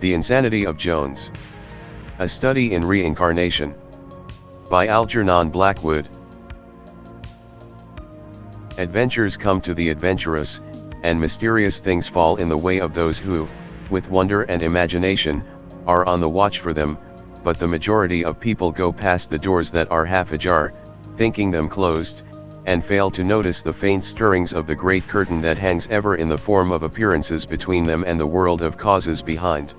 The Insanity of Jones. A Study in Reincarnation. By Algernon Blackwood. Adventures come to the adventurous, and mysterious things fall in the way of those who, with wonder and imagination, are on the watch for them, but the majority of people go past the doors that are half ajar, thinking them closed, and fail to notice the faint stirrings of the great curtain that hangs ever in the form of appearances between them and the world of causes behind.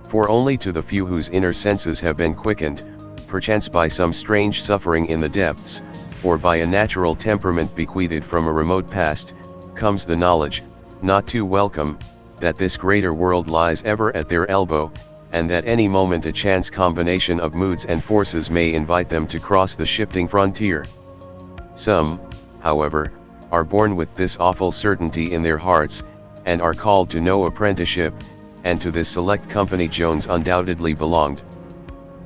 For only to the few whose inner senses have been quickened, perchance by some strange suffering in the depths, or by a natural temperament bequeathed from a remote past, comes the knowledge, not too welcome, that this greater world lies ever at their elbow, and that any moment a chance combination of moods and forces may invite them to cross the shifting frontier. Some, however, are born with this awful certainty in their hearts, and are called to no apprenticeship, and to this select company Jones undoubtedly belonged.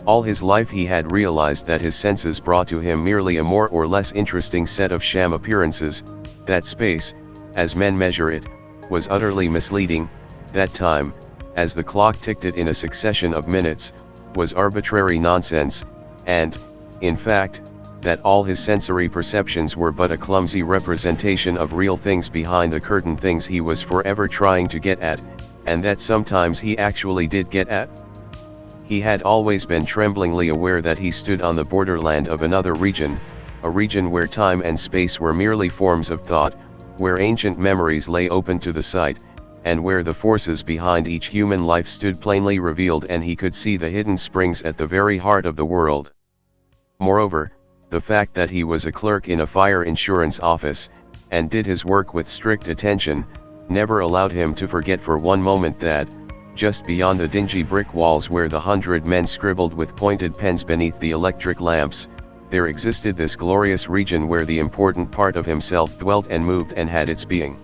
All his life he had realized that his senses brought to him merely a more or less interesting set of sham appearances, that space, as men measure it, was utterly misleading, that time, as the clock ticked it in a succession of minutes, was arbitrary nonsense, and, in fact, that all his sensory perceptions were but a clumsy representation of real things behind the curtain, things he was forever trying to get at, and that sometimes he actually did get at. He had always been tremblingly aware that he stood on the borderland of another region, a region where time and space were merely forms of thought, where ancient memories lay open to the sight, and where the forces behind each human life stood plainly revealed, and he could see the hidden springs at the very heart of the world. Moreover, the fact that he was a clerk in a fire insurance office, and did his work with strict attention, never allowed him to forget for one moment that, just beyond the dingy brick walls where the 100 men scribbled with pointed pens beneath the electric lamps, there existed this glorious region where the important part of himself dwelt and moved and had its being.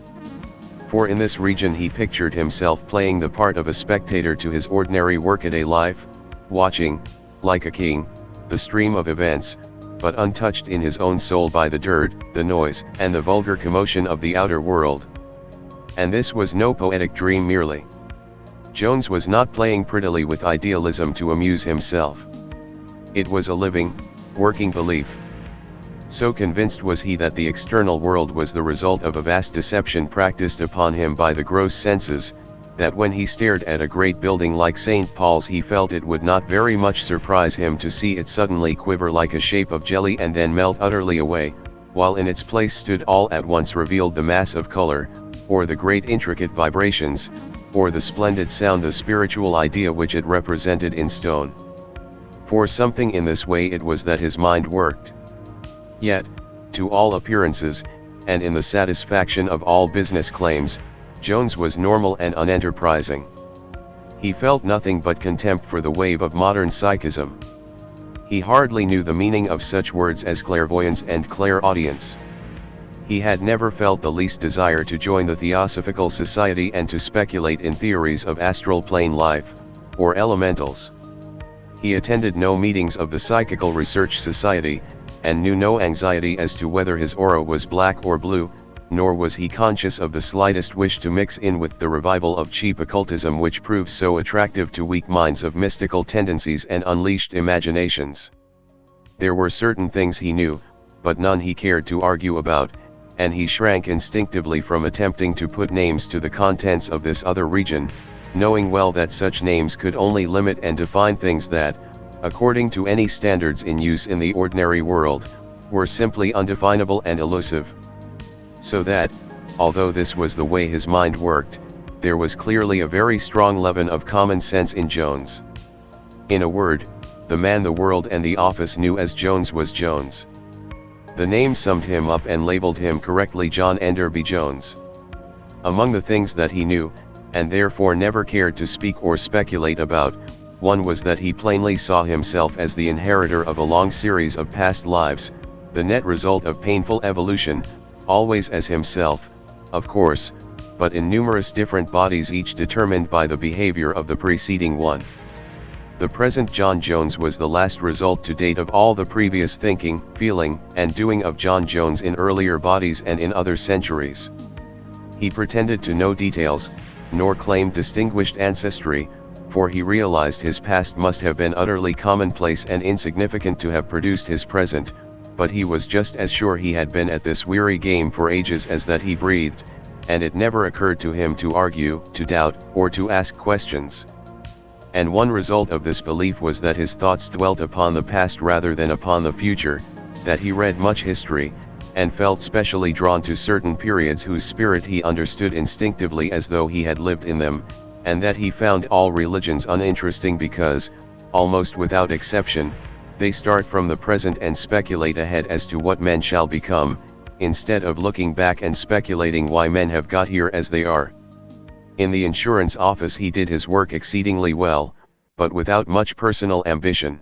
For in this region he pictured himself playing the part of a spectator to his ordinary workaday life, watching, like a king, the stream of events, but untouched in his own soul by the dirt, the noise, and the vulgar commotion of the outer world. And this was no poetic dream merely. Jones was not playing prettily with idealism to amuse himself. It was a living, working belief. So convinced was he that the external world was the result of a vast deception practiced upon him by the gross senses, that when he stared at a great building like St. Paul's he felt it would not very much surprise him to see it suddenly quiver like a shape of jelly and then melt utterly away, while in its place stood all at once revealed the mass of color, or the great intricate vibrations, or the splendid sound, the spiritual idea which it represented in stone. For something in this way it was that his mind worked. Yet, to all appearances, and in the satisfaction of all business claims, Jones was normal and unenterprising. He felt nothing but contempt for the wave of modern psychism. He hardly knew the meaning of such words as clairvoyance and clairaudience. He had never felt the least desire to join the Theosophical Society and to speculate in theories of astral plane life, or elementals. He attended no meetings of the Psychical Research Society, and knew no anxiety as to whether his aura was black or blue, nor was he conscious of the slightest wish to mix in with the revival of cheap occultism which proves so attractive to weak minds of mystical tendencies and unleashed imaginations. There were certain things he knew, but none he cared to argue about, and he shrank instinctively from attempting to put names to the contents of this other region, knowing well that such names could only limit and define things that, according to any standards in use in the ordinary world, were simply undefinable and elusive. So that, although this was the way his mind worked, there was clearly a very strong leaven of common sense in Jones. In a word, the man the world and the office knew as Jones was Jones. The name summed him up and labeled him correctly: John Enderby Jones. Among the things that he knew, and therefore never cared to speak or speculate about, one was that he plainly saw himself as the inheritor of a long series of past lives, the net result of painful evolution, always as himself, of course, but in numerous different bodies, each determined by the behavior of the preceding one. The present John Jones was the last result to date of all the previous thinking, feeling, and doing of John Jones in earlier bodies and in other centuries. He pretended to know details, nor claimed distinguished ancestry, for he realized his past must have been utterly commonplace and insignificant to have produced his present, but he was just as sure he had been at this weary game for ages as that he breathed, and it never occurred to him to argue, to doubt, or to ask questions. And one result of this belief was that his thoughts dwelt upon the past rather than upon the future, that he read much history, and felt specially drawn to certain periods whose spirit he understood instinctively as though he had lived in them, and that he found all religions uninteresting because, almost without exception, they start from the present and speculate ahead as to what men shall become, instead of looking back and speculating why men have got here as they are. In the insurance office he did his work exceedingly well, but without much personal ambition.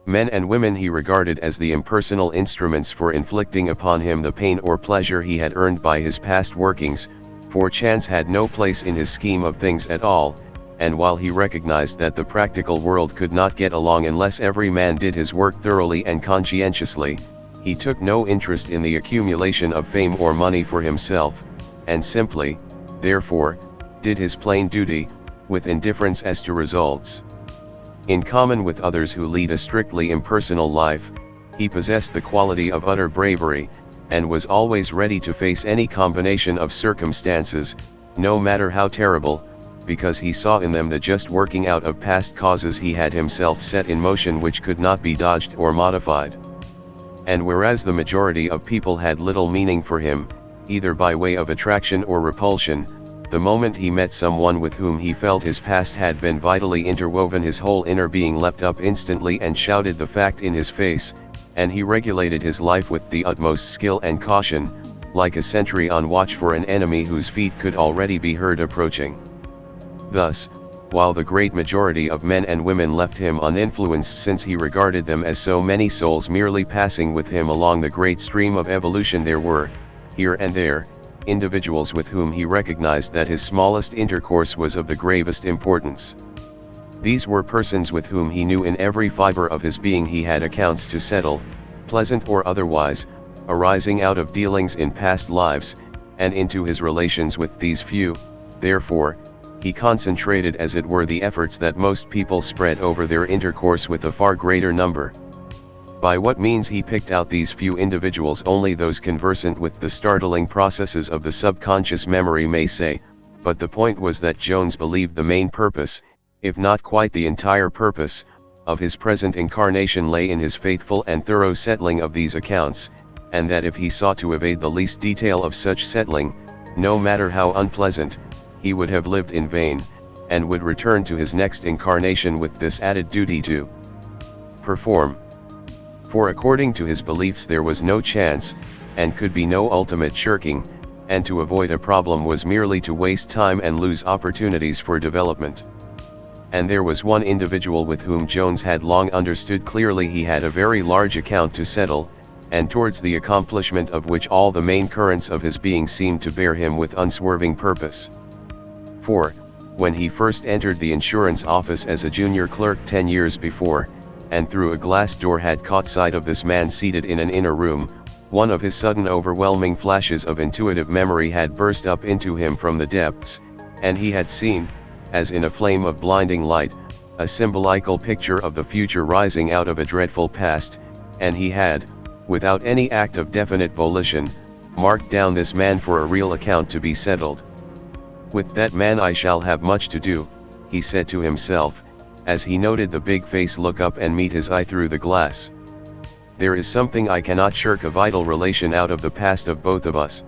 Men and women he regarded as the impersonal instruments for inflicting upon him the pain or pleasure he had earned by his past workings, for chance had no place in his scheme of things at all, and while he recognized that the practical world could not get along unless every man did his work thoroughly and conscientiously, he took no interest in the accumulation of fame or money for himself, and simply, therefore, did his plain duty, with indifference as to results. In common with others who lead a strictly impersonal life, he possessed the quality of utter bravery, and was always ready to face any combination of circumstances, no matter how terrible, because he saw in them the just working out of past causes he had himself set in motion which could not be dodged or modified. And whereas the majority of people had little meaning for him, either by way of attraction or repulsion, the moment he met someone with whom he felt his past had been vitally interwoven, his whole inner being leapt up instantly and shouted the fact in his face, and he regulated his life with the utmost skill and caution, like a sentry on watch for an enemy whose feet could already be heard approaching. Thus, while the great majority of men and women left him uninfluenced, since he regarded them as so many souls merely passing with him along the great stream of evolution, there were, here and there, individuals with whom he recognized that his smallest intercourse was of the gravest importance. These were persons with whom he knew in every fiber of his being he had accounts to settle, pleasant or otherwise, arising out of dealings in past lives, and into his relations with these few, therefore, he concentrated as it were the efforts that most people spread over their intercourse with a far greater number. By what means he picked out these few individuals only those conversant with the startling processes of the subconscious memory may say, but the point was that Jones believed the main purpose, if not quite the entire purpose, of his present incarnation lay in his faithful and thorough settling of these accounts, and that if he sought to evade the least detail of such settling, no matter how unpleasant, he would have lived in vain, and would return to his next incarnation with this added duty to perform. For according to his beliefs there was no chance, and could be no ultimate shirking, and to avoid a problem was merely to waste time and lose opportunities for development. And there was one individual with whom Jones had long understood clearly he had a very large account to settle, and towards the accomplishment of which all the main currents of his being seemed to bear him with unswerving purpose. For, when he first entered the insurance office as a junior clerk 10 years before, and through a glass door had caught sight of this man seated in an inner room, one of his sudden overwhelming flashes of intuitive memory had burst up into him from the depths, and he had seen, as in a flame of blinding light, a symbolical picture of the future rising out of a dreadful past, and he had, without any act of definite volition, marked down this man for a real account to be settled. With that man I shall have much to do, he said to himself, as he noted the big face look up and meet his eye through the glass. There is something I cannot shirk, a vital relation out of the past of both of us.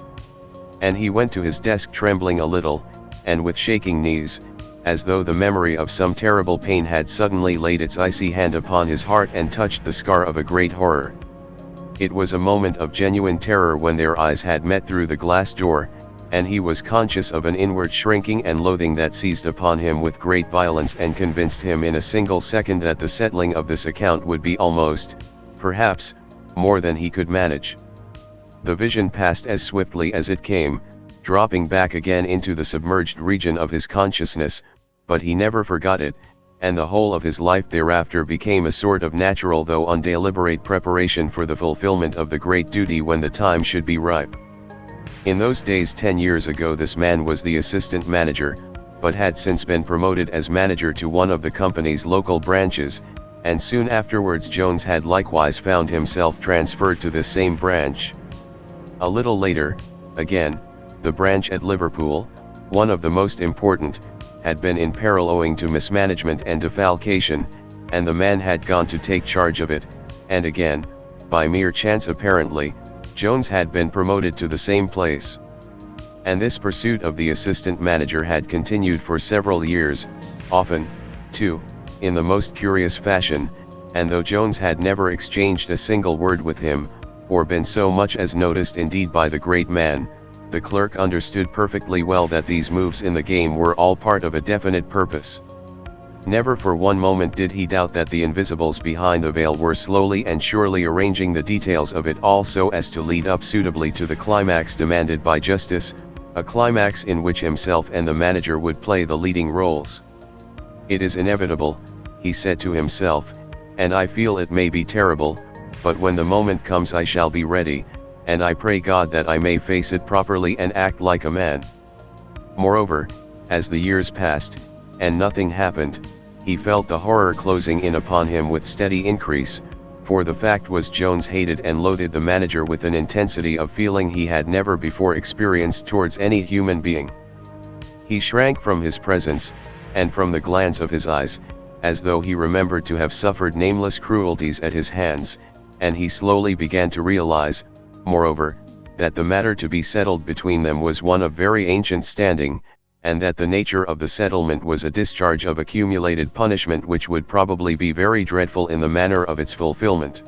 And he went to his desk trembling a little, and with shaking knees, as though the memory of some terrible pain had suddenly laid its icy hand upon his heart and touched the scar of a great horror. It was a moment of genuine terror when their eyes had met through the glass door, and he was conscious of an inward shrinking and loathing that seized upon him with great violence and convinced him in a single second that the settling of this account would be almost, perhaps, more than he could manage. The vision passed as swiftly as it came, dropping back again into the submerged region of his consciousness, but he never forgot it, and the whole of his life thereafter became a sort of natural though undeliberate preparation for the fulfillment of the great duty when the time should be ripe. In those days 10 years ago this man was the assistant manager, but had since been promoted as manager to one of the company's local branches, and soon afterwards Jones had likewise found himself transferred to the same branch. A little later, again, the branch at Liverpool, one of the most important, had been in peril owing to mismanagement and defalcation, and the man had gone to take charge of it, and again, by mere chance apparently, Jones had been promoted to the same place. And this pursuit of the assistant manager had continued for several years, often, too, in the most curious fashion, and though Jones had never exchanged a single word with him, or been so much as noticed indeed by the great man, the clerk understood perfectly well that these moves in the game were all part of a definite purpose. Never for one moment did he doubt that the invisibles behind the veil were slowly and surely arranging the details of it all so as to lead up suitably to the climax demanded by justice, a climax in which himself and the manager would play the leading roles. "It is inevitable," he said to himself, "and I feel it may be terrible, but when the moment comes I shall be ready, and I pray God that I may face it properly and act like a man." Moreover, as the years passed, and nothing happened, he felt the horror closing in upon him with steady increase, for the fact was Jones hated and loathed the manager with an intensity of feeling he had never before experienced towards any human being. He shrank from his presence, and from the glance of his eyes, as though he remembered to have suffered nameless cruelties at his hands, and he slowly began to realize, moreover, that the matter to be settled between them was one of very ancient standing, and that the nature of the settlement was a discharge of accumulated punishment which would probably be very dreadful in the manner of its fulfillment.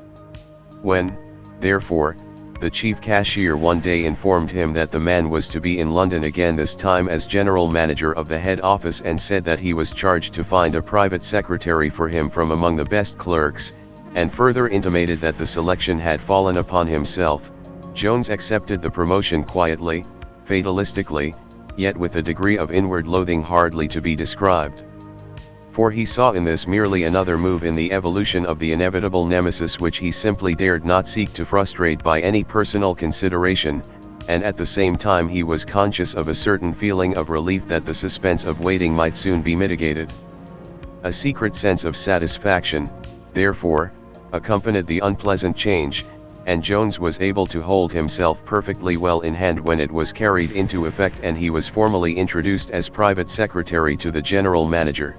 When, therefore, the chief cashier one day informed him that the man was to be in London again, this time as general manager of the head office, and said that he was charged to find a private secretary for him from among the best clerks, and further intimated that the selection had fallen upon himself, Jones accepted the promotion quietly, fatalistically, yet with a degree of inward loathing hardly to be described. For he saw in this merely another move in the evolution of the inevitable nemesis which he simply dared not seek to frustrate by any personal consideration, and at the same time he was conscious of a certain feeling of relief that the suspense of waiting might soon be mitigated. A secret sense of satisfaction, therefore, accompanied the unpleasant change, and Jones was able to hold himself perfectly well in hand when it was carried into effect and he was formally introduced as private secretary to the general manager.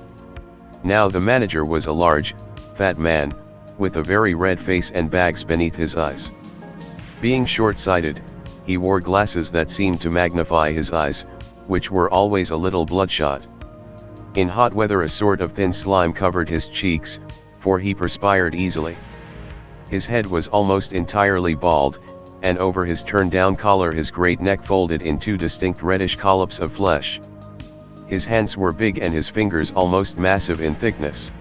Now the manager was a large, fat man, with a very red face and bags beneath his eyes. Being short-sighted, he wore glasses that seemed to magnify his eyes, which were always a little bloodshot. In hot weather a sort of thin slime covered his cheeks, for he perspired easily. His head was almost entirely bald, and over his turned-down collar his great neck folded in two distinct reddish collops of flesh. His hands were big and his fingers almost massive in thickness.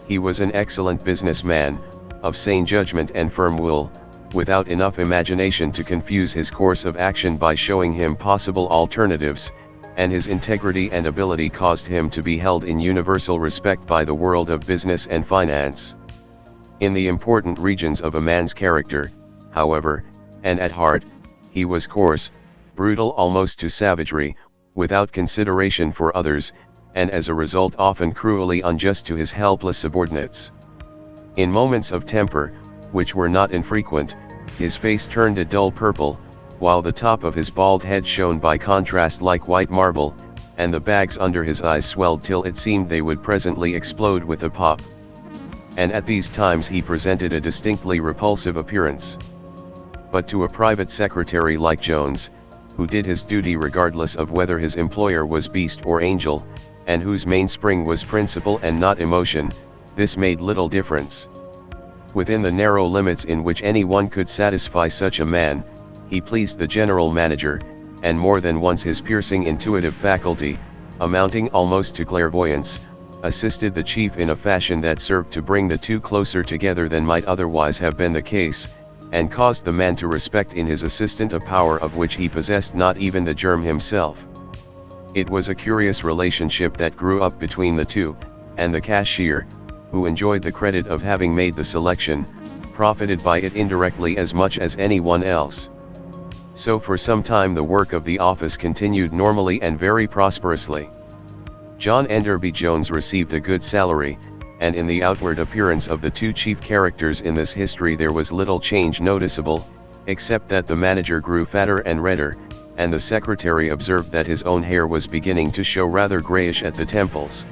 He was an excellent businessman, of sane judgment and firm will, without enough imagination to confuse his course of action by showing him possible alternatives, and his integrity and ability caused him to be held in universal respect by the world of business and finance. In the important regions of a man's character, however, and at heart, he was coarse, brutal almost to savagery, without consideration for others, and as a result often cruelly unjust to his helpless subordinates. In moments of temper, which were not infrequent, his face turned a dull purple, while the top of his bald head shone by contrast like white marble, and the bags under his eyes swelled till it seemed they would presently explode with a pop. And at these times he presented a distinctly repulsive appearance. But to a private secretary like Jones, who did his duty regardless of whether his employer was beast or angel, and whose mainspring was principle and not emotion, this made little difference. Within the narrow limits in which anyone could satisfy such a man, he pleased the general manager, and more than once his piercing intuitive faculty, amounting almost to clairvoyance, assisted the chief in a fashion that served to bring the two closer together than might otherwise have been the case, and caused the man to respect in his assistant a power of which he possessed not even the germ himself. It was a curious relationship that grew up between the two, and the cashier, who enjoyed the credit of having made the selection, profited by it indirectly as much as anyone else. So for some time the work of the office continued normally and very prosperously. John Enderby Jones received a good salary, and in the outward appearance of the two chief characters in this history there was little change noticeable, except that the manager grew fatter and redder, and the secretary observed that his own hair was beginning to show rather grayish at the temples.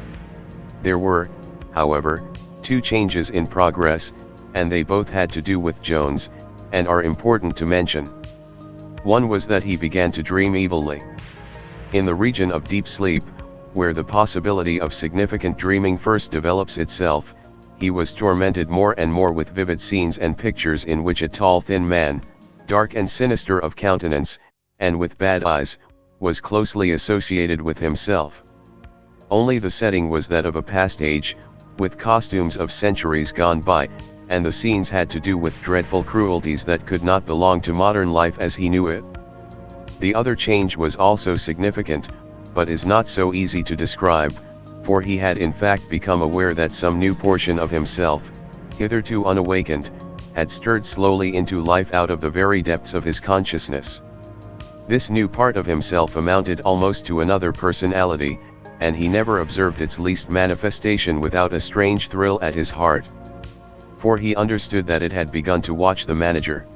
There were, however, two changes in progress, and they both had to do with Jones, and are important to mention. One was that he began to dream evilly. In the region of deep sleep, where the possibility of significant dreaming first develops itself, he was tormented more and more with vivid scenes and pictures in which a tall thin man, dark and sinister of countenance, and with bad eyes, was closely associated with himself. Only the setting was that of a past age, with costumes of centuries gone by, and the scenes had to do with dreadful cruelties that could not belong to modern life as he knew it. The other change was also significant, but is not so easy to describe, for he had in fact become aware that some new portion of himself, hitherto unawakened, had stirred slowly into life out of the very depths of his consciousness. This new part of himself amounted almost to another personality, and he never observed its least manifestation without a strange thrill at his heart. For he understood that it had begun to watch the manager.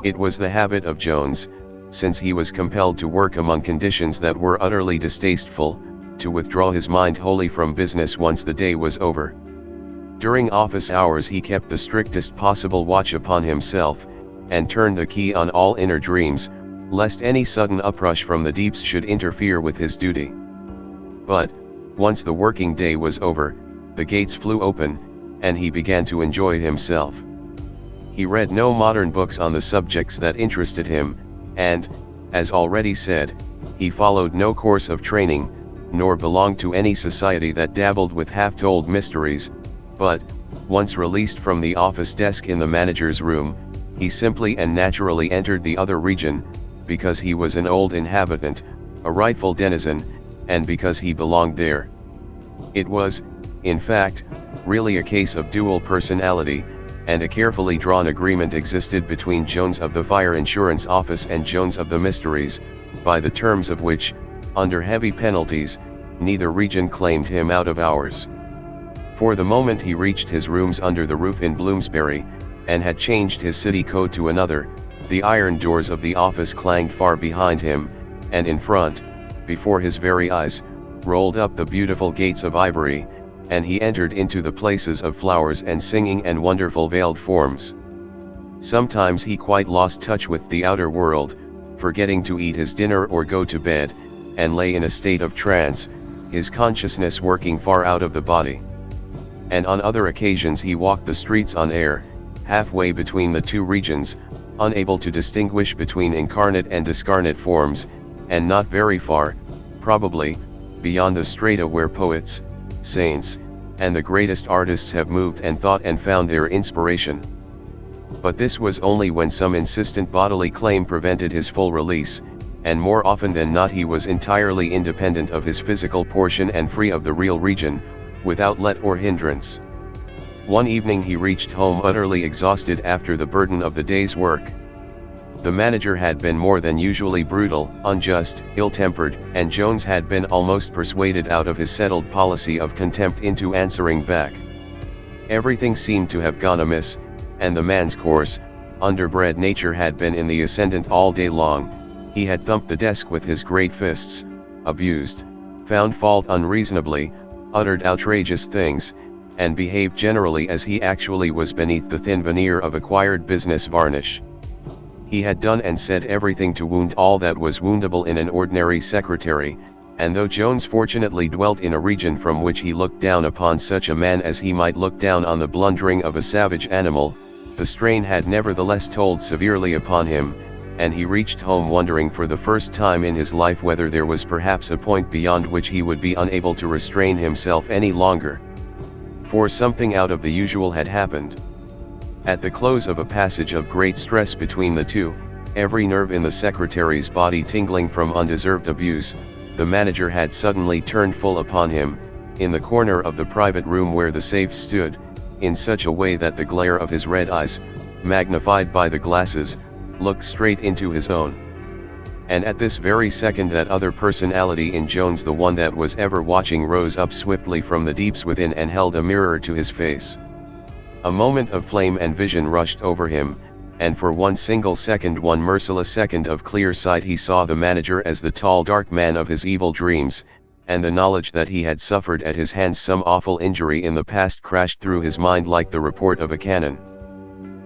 It was the habit of Jones, since he was compelled to work among conditions that were utterly distasteful, to withdraw his mind wholly from business once the day was over. During office hours he kept the strictest possible watch upon himself, and turned the key on all inner dreams, lest any sudden uprush from the deeps should interfere with his duty. But, once the working day was over, the gates flew open, and he began to enjoy himself. He read no modern books on the subjects that interested him, and, as already said, he followed no course of training, nor belonged to any society that dabbled with half-told mysteries, but, once released from the office desk in the manager's room, he simply and naturally entered the other region, because he was an old inhabitant, a rightful denizen, and because he belonged there. It was, in fact, really a case of dual personality, and a carefully drawn agreement existed between Jones of the Fire Insurance Office and Jones of the Mysteries, by the terms of which, under heavy penalties, neither region claimed him out of hours. For the moment he reached his rooms under the roof in Bloomsbury, and had changed his city code to another, the iron doors of the office clanged far behind him, and in front, before his very eyes, rolled up the beautiful gates of ivory, and he entered into the places of flowers and singing and wonderful veiled forms. Sometimes he quite lost touch with the outer world, forgetting to eat his dinner or go to bed, and lay in a state of trance, his consciousness working far out of the body. And on other occasions he walked the streets on air, halfway between the two regions, unable to distinguish between incarnate and discarnate forms, and not very far, probably, beyond the strata where poets, saints, and the greatest artists have moved and thought and found their inspiration. But this was only when some insistent bodily claim prevented his full release, and more often than not he was entirely independent of his physical portion and free of the real region, without let or hindrance. One evening he reached home utterly exhausted after the burden of the day's work. The manager had been more than usually brutal, unjust, ill-tempered, and Jones had been almost persuaded out of his settled policy of contempt into answering back. Everything seemed to have gone amiss, and the man's coarse, underbred nature had been in the ascendant all day long. He had thumped the desk with his great fists, abused, found fault unreasonably, uttered outrageous things, and behaved generally as he actually was beneath the thin veneer of acquired business varnish. He had done and said everything to wound all that was woundable in an ordinary secretary, and though Jones fortunately dwelt in a region from which he looked down upon such a man as he might look down on the blundering of a savage animal, the strain had nevertheless told severely upon him, and he reached home wondering for the first time in his life whether there was perhaps a point beyond which he would be unable to restrain himself any longer. For something out of the usual had happened. At the close of a passage of great stress between the two, every nerve in the secretary's body tingling from undeserved abuse, the manager had suddenly turned full upon him, in the corner of the private room where the safe stood, in such a way that the glare of his red eyes, magnified by the glasses, looked straight into his own. And at this very second that other personality in Jones, the one that was ever watching, rose up swiftly from the deeps within and held a mirror to his face. A moment of flame and vision rushed over him, and for one single second, one merciless second of clear sight, he saw the manager as the tall dark man of his evil dreams, and the knowledge that he had suffered at his hands some awful injury in the past crashed through his mind like the report of a cannon.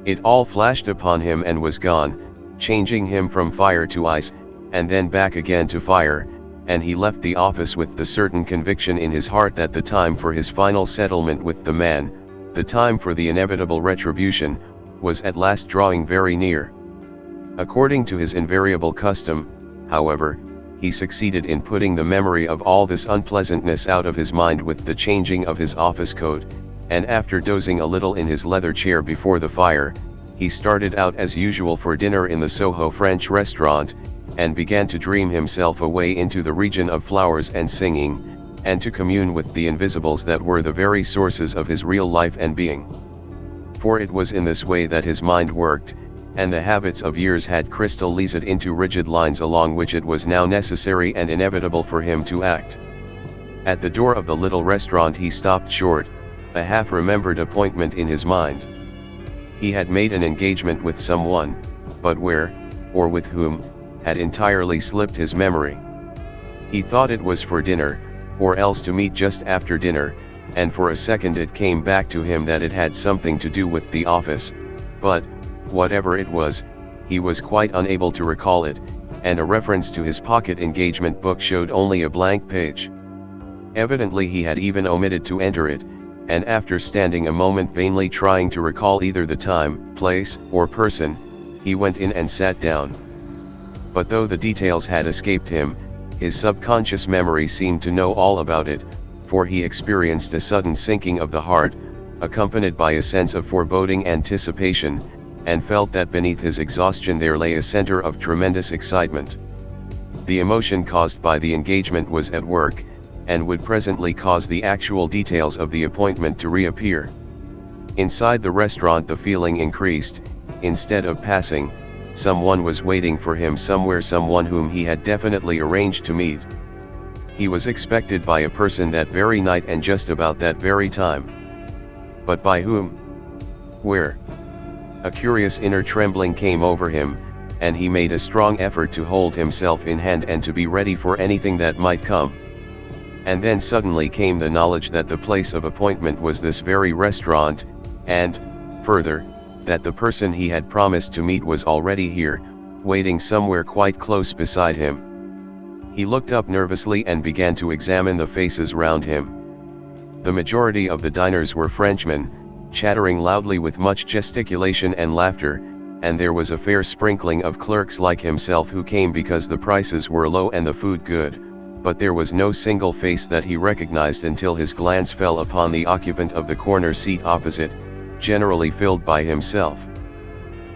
It all flashed upon him and was gone, changing him from fire to ice, and then back again to fire, and he left the office with the certain conviction in his heart that the time for his final settlement with the man, the time for the inevitable retribution, was at last drawing very near. According to his invariable custom, however, he succeeded in putting the memory of all this unpleasantness out of his mind with the changing of his office coat, and after dozing a little in his leather chair before the fire, he started out as usual for dinner in the Soho French restaurant, and began to dream himself away into the region of flowers and singing, and to commune with the invisibles that were the very sources of his real life and being. For it was in this way that his mind worked, and the habits of years had crystallized it into rigid lines along which it was now necessary and inevitable for him to act. At the door of the little restaurant he stopped short, a half-remembered appointment in his mind. He had made an engagement with someone, but where, or with whom, had entirely slipped his memory. He thought it was for dinner, or else to meet just after dinner, and for a second it came back to him that it had something to do with the office, but, whatever it was, he was quite unable to recall it, and a reference to his pocket engagement book showed only a blank page. Evidently he had even omitted to enter it, and after standing a moment vainly trying to recall either the time, place, or person, he went in and sat down. But though the details had escaped him, his subconscious memory seemed to know all about it, for he experienced a sudden sinking of the heart, accompanied by a sense of foreboding anticipation, and felt that beneath his exhaustion there lay a center of tremendous excitement. The emotion caused by the engagement was at work, and would presently cause the actual details of the appointment to reappear. Inside the restaurant the feeling increased. Instead of passing, someone was waiting for him somewhere, someone whom he had definitely arranged to meet. He was expected by a person that very night and just about that very time. But by whom? Where? A curious inner trembling came over him, and he made a strong effort to hold himself in hand and to be ready for anything that might come. And then suddenly came the knowledge that the place of appointment was this very restaurant, and, further, that the person he had promised to meet was already here, waiting somewhere quite close beside him. He looked up nervously and began to examine the faces round him. The majority of the diners were Frenchmen, chattering loudly with much gesticulation and laughter, and there was a fair sprinkling of clerks like himself who came because the prices were low and the food good, but there was no single face that he recognized until his glance fell upon the occupant of the corner seat opposite, generally filled by himself.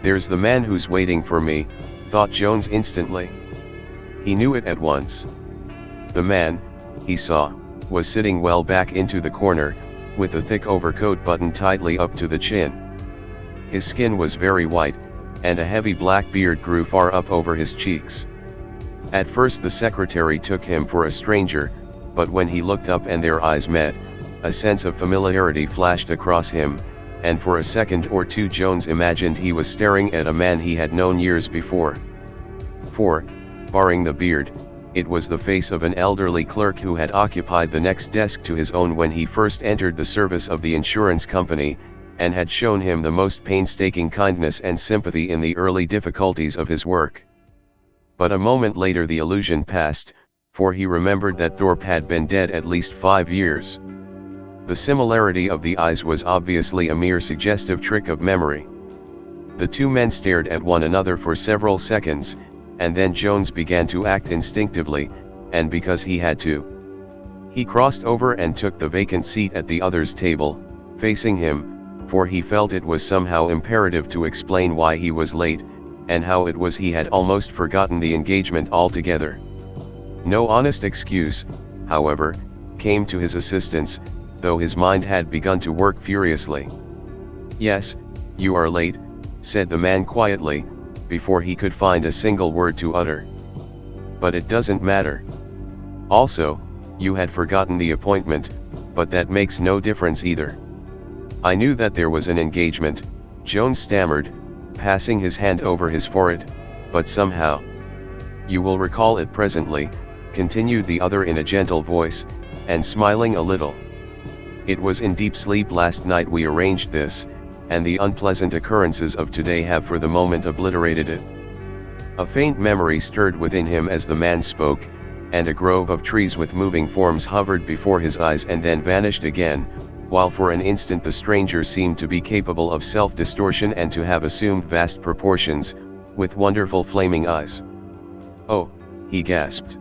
"There's the man who's waiting for me," thought Jones instantly. He knew it at once. The man, he saw, was sitting well back into the corner, with a thick overcoat buttoned tightly up to the chin. His skin was very white, and a heavy black beard grew far up over his cheeks. At first the secretary took him for a stranger, but when he looked up and their eyes met, a sense of familiarity flashed across him, and for a second or two Jones imagined he was staring at a man he had known years before. For, barring the beard, it was the face of an elderly clerk who had occupied the next desk to his own when he first entered the service of the insurance company, and had shown him the most painstaking kindness and sympathy in the early difficulties of his work. But a moment later the illusion passed, for he remembered that Thorpe had been dead at least 5 years. The similarity of the eyes was obviously a mere suggestive trick of memory. The two men stared at one another for several seconds, and then Jones began to act instinctively, and because he had to. He crossed over and took the vacant seat at the other's table, facing him, for he felt it was somehow imperative to explain why he was late, and how it was he had almost forgotten the engagement altogether. No honest excuse, however, came to his assistance, though his mind had begun to work furiously. "Yes, you are late," said the man quietly, before he could find a single word to utter. But it doesn't matter. Also, you had forgotten the appointment, but that makes no difference either. I knew that there was an engagement, Jones stammered, passing his hand over his forehead, but somehow. You will recall it presently, continued the other in a gentle voice, and smiling a little. It was in deep sleep last night we arranged this, and the unpleasant occurrences of today have for the moment obliterated it. A faint memory stirred within him as the man spoke, and a grove of trees with moving forms hovered before his eyes and then vanished again, while for an instant the stranger seemed to be capable of self-distortion and to have assumed vast proportions, with wonderful flaming eyes. Oh, he gasped.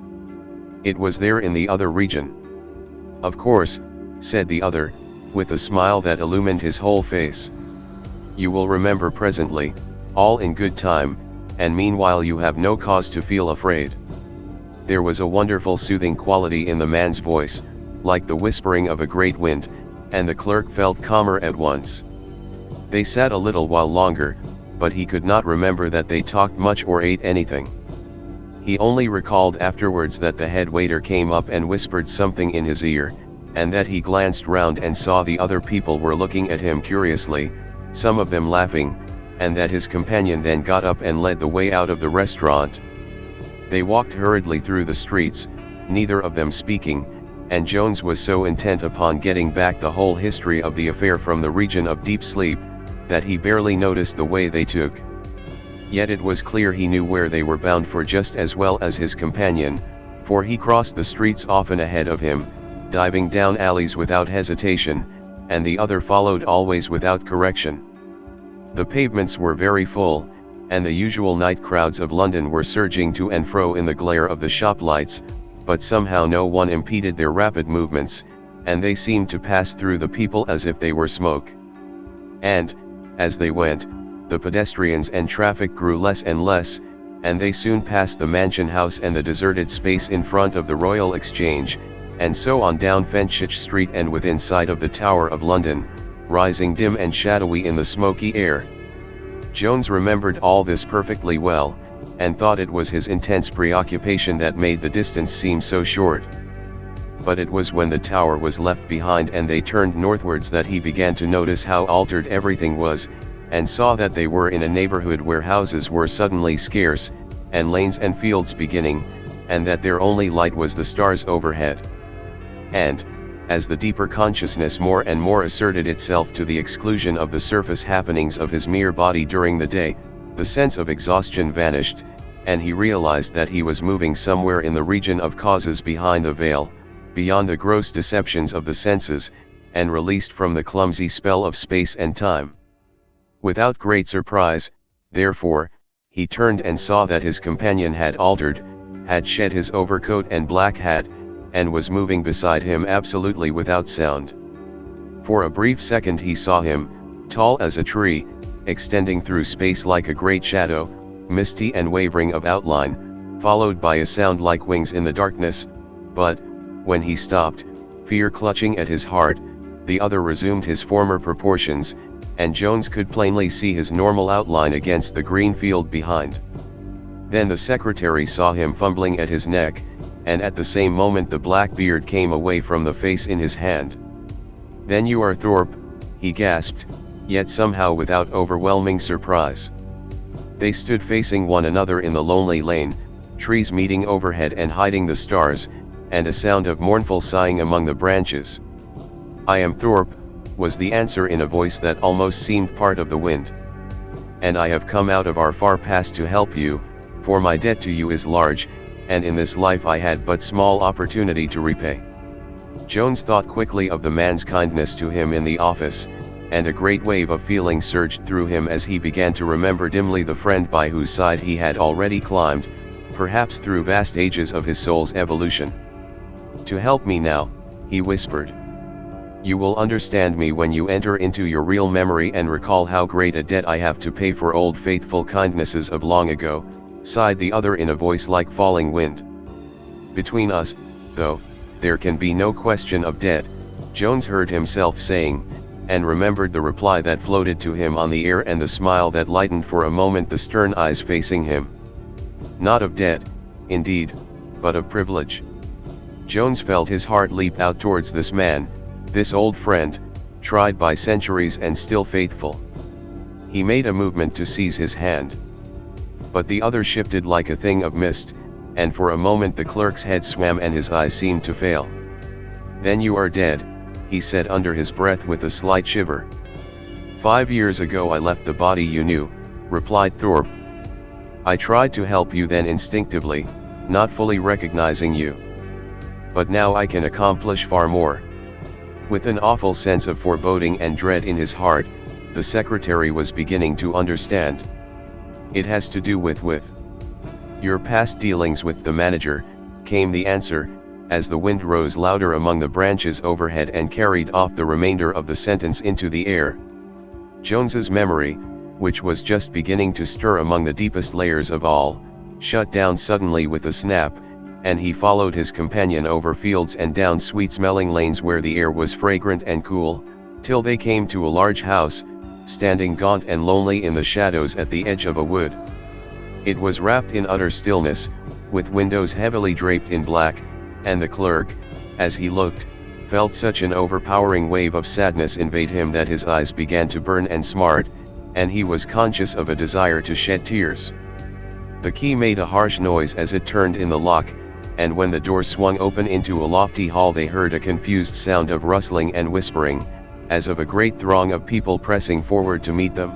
It was there in the other region. Of course, said the other, with a smile that illumined his whole face. You will remember presently, all in good time, and meanwhile you have no cause to feel afraid. There was a wonderful soothing quality in the man's voice, like the whispering of a great wind, and the clerk felt calmer at once. They sat a little while longer, but he could not remember that they talked much or ate anything. He only recalled afterwards that the head waiter came up and whispered something in his ear, and that he glanced round and saw the other people were looking at him curiously, some of them laughing, and that his companion then got up and led the way out of the restaurant. They walked hurriedly through the streets, neither of them speaking, and Jones was so intent upon getting back the whole history of the affair from the region of deep sleep, that he barely noticed the way they took. Yet it was clear he knew where they were bound for just as well as his companion, for he crossed the streets often ahead of him, diving down alleys without hesitation, and the other followed always without correction. The pavements were very full, and the usual night crowds of London were surging to and fro in the glare of the shop lights, but somehow no one impeded their rapid movements, and they seemed to pass through the people as if they were smoke. And, as they went, the pedestrians and traffic grew less and less, and they soon passed the mansion house and the deserted space in front of the Royal Exchange, and so on down Fenchurch Street and within sight of the Tower of London, rising dim and shadowy in the smoky air. Jones remembered all this perfectly well, and thought it was his intense preoccupation that made the distance seem so short. But it was when the tower was left behind and they turned northwards that he began to notice how altered everything was, and saw that they were in a neighborhood where houses were suddenly scarce, and lanes and fields beginning, and that their only light was the stars overhead. And, as the deeper consciousness more and more asserted itself to the exclusion of the surface happenings of his mere body during the day, the sense of exhaustion vanished, and he realized that he was moving somewhere in the region of causes behind the veil, beyond the gross deceptions of the senses, and released from the clumsy spell of space and time. Without great surprise, therefore, he turned and saw that his companion had altered, had shed his overcoat and black hat, and was moving beside him absolutely without sound. For a brief second he saw him, tall as a tree, extending through space like a great shadow, misty and wavering of outline, followed by a sound like wings in the darkness, but, when he stopped, fear clutching at his heart, the other resumed his former proportions, and Jones could plainly see his normal outline against the green field behind. Then the secretary saw him fumbling at his neck, and at the same moment the black beard came away from the face in his hand. "Then you are Thorpe," he gasped, yet somehow without overwhelming surprise. They stood facing one another in the lonely lane, trees meeting overhead and hiding the stars, and a sound of mournful sighing among the branches. "I am Thorpe," was the answer in a voice that almost seemed part of the wind. "And I have come out of our far past to help you, for my debt to you is large, and in this life I had but small opportunity to repay." Jones thought quickly of the man's kindness to him in the office, and a great wave of feeling surged through him as he began to remember dimly the friend by whose side he had already climbed, perhaps through vast ages of his soul's evolution. "To help me now," he whispered. "You will understand me when you enter into your real memory and recall how great a debt I have to pay for old faithful kindnesses of long ago," sighed the other in a voice like falling wind. "Between us, though, there can be no question of debt," Jones heard himself saying, and remembered the reply that floated to him on the air and the smile that lightened for a moment the stern eyes facing him. "Not of debt, indeed, but of privilege. Jones felt his heart leap out towards this man, this old friend, tried by centuries and still faithful. He made a movement to seize his hand. But the other shifted like a thing of mist, and for a moment the clerk's head swam and his eyes seemed to fail. "Then you are dead," he said under his breath with a slight shiver. "5 years ago I left the body you knew," replied Thorpe. "I tried to help you then instinctively, not fully recognizing you. But now I can accomplish far more." With an awful sense of foreboding and dread in his heart, the secretary was beginning to understand. "It has to do with your past dealings with the manager," came the answer, as the wind rose louder among the branches overhead and carried off the remainder of the sentence into the air. Jones's memory, which was just beginning to stir among the deepest layers of all, shut down suddenly with a snap, and he followed his companion over fields and down sweet-smelling lanes where the air was fragrant and cool, till they came to a large house, standing gaunt and lonely in the shadows at the edge of a wood. It was wrapped in utter stillness, with windows heavily draped in black, and the clerk, as he looked, felt such an overpowering wave of sadness invade him that his eyes began to burn and smart, and he was conscious of a desire to shed tears. The key made a harsh noise as it turned in the lock, and when the door swung open into a lofty hall they heard a confused sound of rustling and whispering, as of a great throng of people pressing forward to meet them.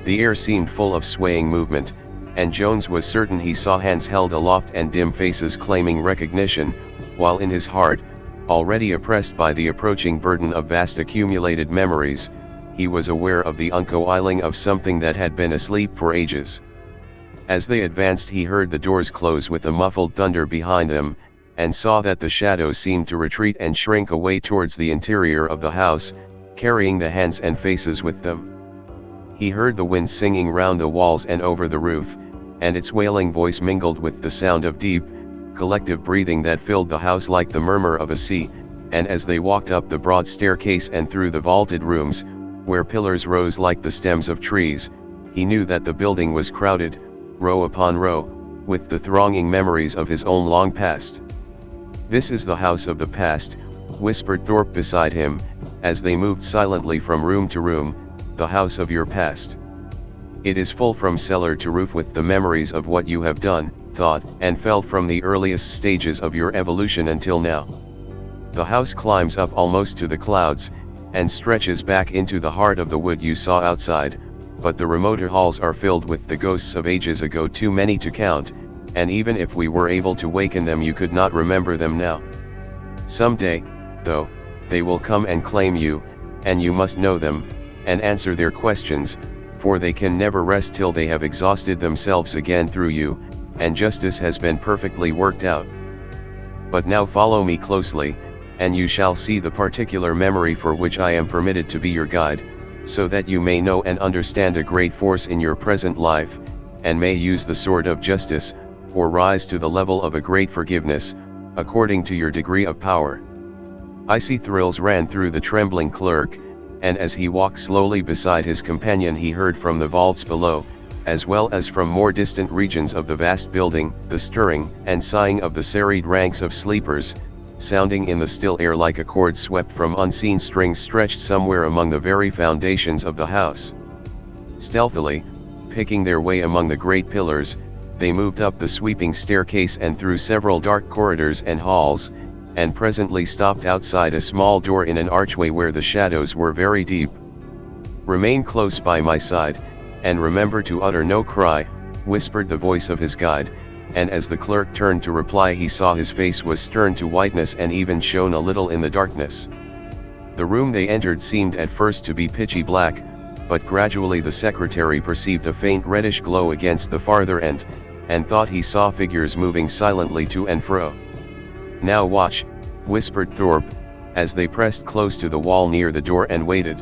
The air seemed full of swaying movement, and Jones was certain he saw hands held aloft and dim faces claiming recognition, while in his heart, already oppressed by the approaching burden of vast accumulated memories, he was aware of the uncoiling of something that had been asleep for ages. As they advanced he heard the doors close with a muffled thunder behind them, and saw that the shadows seemed to retreat and shrink away towards the interior of the house, carrying the hands and faces with them. He heard the wind singing round the walls and over the roof, and its wailing voice mingled with the sound of deep, collective breathing that filled the house like the murmur of a sea, and as they walked up the broad staircase and through the vaulted rooms, where pillars rose like the stems of trees, he knew that the building was crowded, row upon row, with the thronging memories of his own long past. "This is the house of the past," whispered Thorpe beside him, as they moved silently from room to room, "the house of your past. It is full from cellar to roof with the memories of what you have done, thought, and felt from the earliest stages of your evolution until now. The house climbs up almost to the clouds, and stretches back into the heart of the wood you saw outside, but the remoter halls are filled with the ghosts of ages ago too many to count, and even if we were able to waken them you could not remember them now. Some day, though, they will come and claim you, and you must know them, and answer their questions, for they can never rest till they have exhausted themselves again through you, and justice has been perfectly worked out. But now follow me closely, and you shall see the particular memory for which I am permitted to be your guide, so that you may know and understand a great force in your present life, and may use the sword of justice, or rise to the level of a great forgiveness, according to your degree of power." Icy thrills ran through the trembling clerk, and as he walked slowly beside his companion he heard from the vaults below, as well as from more distant regions of the vast building, the stirring and sighing of the serried ranks of sleepers, sounding in the still air like a chord swept from unseen strings stretched somewhere among the very foundations of the house. Stealthily, picking their way among the great pillars, they moved up the sweeping staircase and through several dark corridors and halls, and presently stopped outside a small door in an archway where the shadows were very deep. "Remain close by my side, and remember to utter no cry," whispered the voice of his guide, and as the clerk turned to reply he saw his face was stern to whiteness and even shone a little in the darkness. The room they entered seemed at first to be pitchy black, but gradually the secretary perceived a faint reddish glow against the farther end, and thought he saw figures moving silently to and fro. "Now watch," whispered Thorpe, as they pressed close to the wall near the door and waited.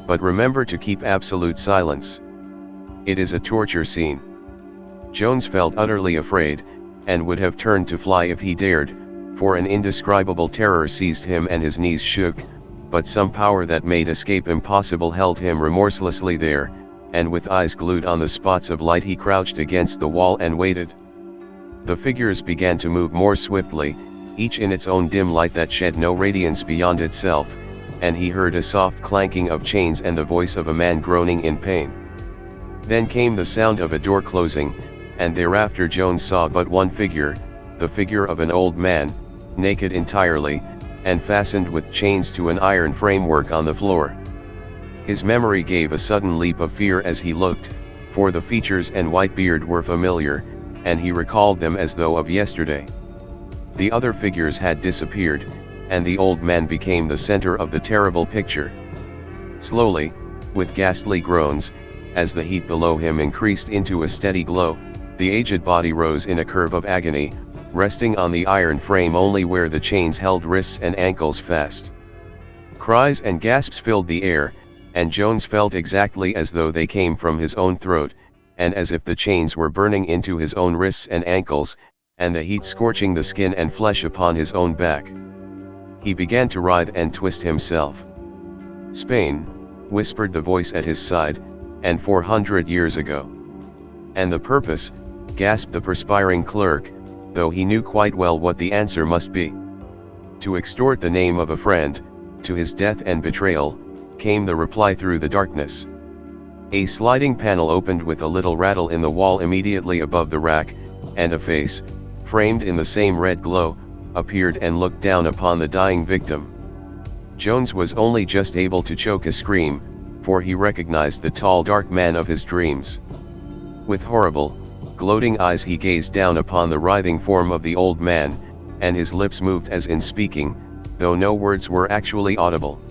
"But remember to keep absolute silence. It is a torture scene." Jones felt utterly afraid, and would have turned to fly if he dared, for an indescribable terror seized him and his knees shook, but some power that made escape impossible held him remorselessly there, and with eyes glued on the spots of light he crouched against the wall and waited. The figures began to move more swiftly, each in its own dim light that shed no radiance beyond itself, and he heard a soft clanking of chains and the voice of a man groaning in pain. Then came the sound of a door closing, and thereafter Jones saw but one figure, the figure of an old man, naked entirely, and fastened with chains to an iron framework on the floor. His memory gave a sudden leap of fear as he looked, for the features and white beard were familiar, and he recalled them as though of yesterday. The other figures had disappeared, and the old man became the center of the terrible picture. Slowly, with ghastly groans, as the heat below him increased into a steady glow, the aged body rose in a curve of agony, resting on the iron frame only where the chains held wrists and ankles fast. Cries and gasps filled the air, and Jones felt exactly as though they came from his own throat, and as if the chains were burning into his own wrists and ankles, and the heat scorching the skin and flesh upon his own back. He began to writhe and twist himself. "Spain," whispered the voice at his side, "and 400 years ago." "And the purpose?" gasped the perspiring clerk, though he knew quite well what the answer must be. "To extort the name of a friend, to his death and betrayal," came the reply through the darkness. A sliding panel opened with a little rattle in the wall immediately above the rack, and a face, framed in the same red glow, appeared and looked down upon the dying victim. Jones was only just able to choke a scream, for he recognized the tall dark man of his dreams. With horrible, gloating eyes he gazed down upon the writhing form of the old man, and his lips moved as in speaking, though no words were actually audible.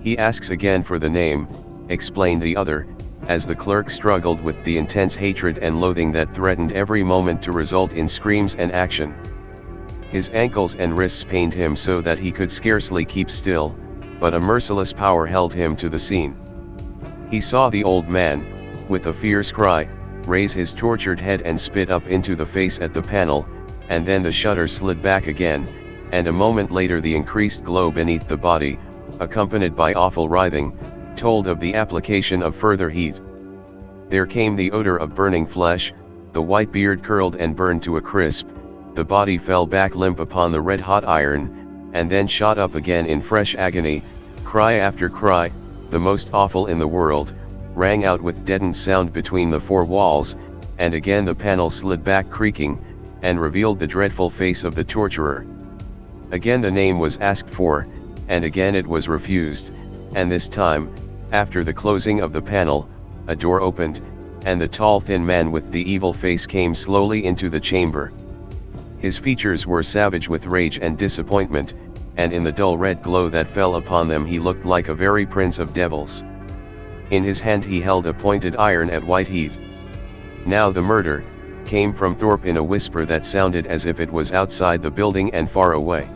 "He asks again for the name," explained the other, as the clerk struggled with the intense hatred and loathing that threatened every moment to result in screams and action. His ankles and wrists pained him so that he could scarcely keep still, but a merciless power held him to the scene. He saw the old man, with a fierce cry, raise his tortured head and spit up into the face at the panel, and then the shutter slid back again, and a moment later the increased glow beneath the body, accompanied by awful writhing, told of the application of further heat. There came the odor of burning flesh, the white beard curled and burned to a crisp, the body fell back limp upon the red-hot iron, and then shot up again in fresh agony. Cry after cry, the most awful in the world, rang out with deadened sound between the four walls, and again the panel slid back creaking, and revealed the dreadful face of the torturer. Again the name was asked for, and again it was refused, and this time, after the closing of the panel, a door opened, and the tall thin man with the evil face came slowly into the chamber. His features were savage with rage and disappointment, and in the dull red glow that fell upon them he looked like a very prince of devils. In his hand he held a pointed iron at white heat. "Now the murder," came from Thorpe in a whisper that sounded as if it was outside the building and far away.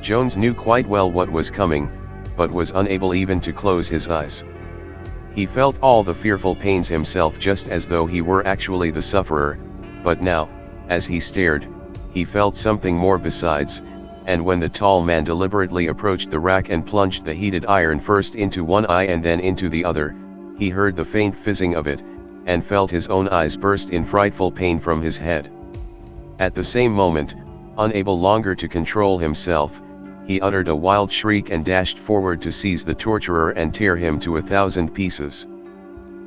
Jones knew quite well what was coming, but was unable even to close his eyes. He felt all the fearful pains himself just as though he were actually the sufferer, but now, as he stared, he felt something more besides, and when the tall man deliberately approached the rack and plunged the heated iron first into one eye and then into the other, he heard the faint fizzing of it, and felt his own eyes burst in frightful pain from his head. At the same moment, unable longer to control himself, he uttered a wild shriek and dashed forward to seize the torturer and tear him to 1,000 pieces.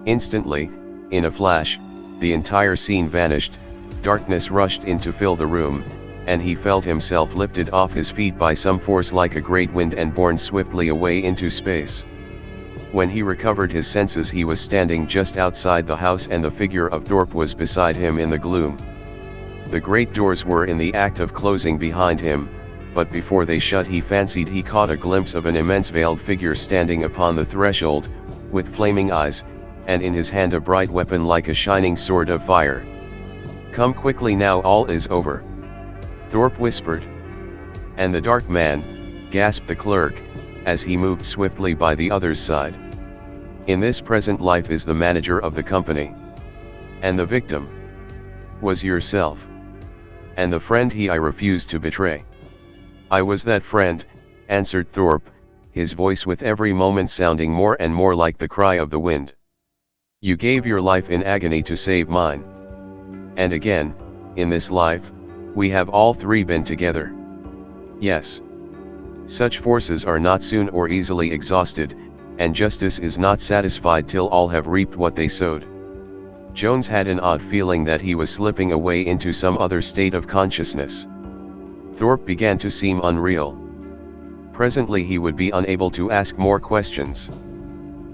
Instantly, in a flash, the entire scene vanished, darkness rushed in to fill the room, and he felt himself lifted off his feet by some force like a great wind and borne swiftly away into space. When he recovered his senses he was standing just outside the house and the figure of Thorpe was beside him in the gloom. The great doors were in the act of closing behind him, but before they shut he fancied he caught a glimpse of an immense veiled figure standing upon the threshold, with flaming eyes, and in his hand a bright weapon like a shining sword of fire. "Come quickly now, all is over," Thorpe whispered. "And the dark man," gasped the clerk, as he moved swiftly by the other's side. "In this present life is the manager of the company. And the victim was yourself. And the friend I refused to betray." "I was that friend," answered Thorpe, his voice with every moment sounding more and more like the cry of the wind. "You gave your life in agony to save mine." And again, in this life, we have all three been together. Yes. Such forces are not soon or easily exhausted, and justice is not satisfied till all have reaped what they sowed. Jones had an odd feeling that he was slipping away into some other state of consciousness. Thorpe began to seem unreal. Presently he would be unable to ask more questions.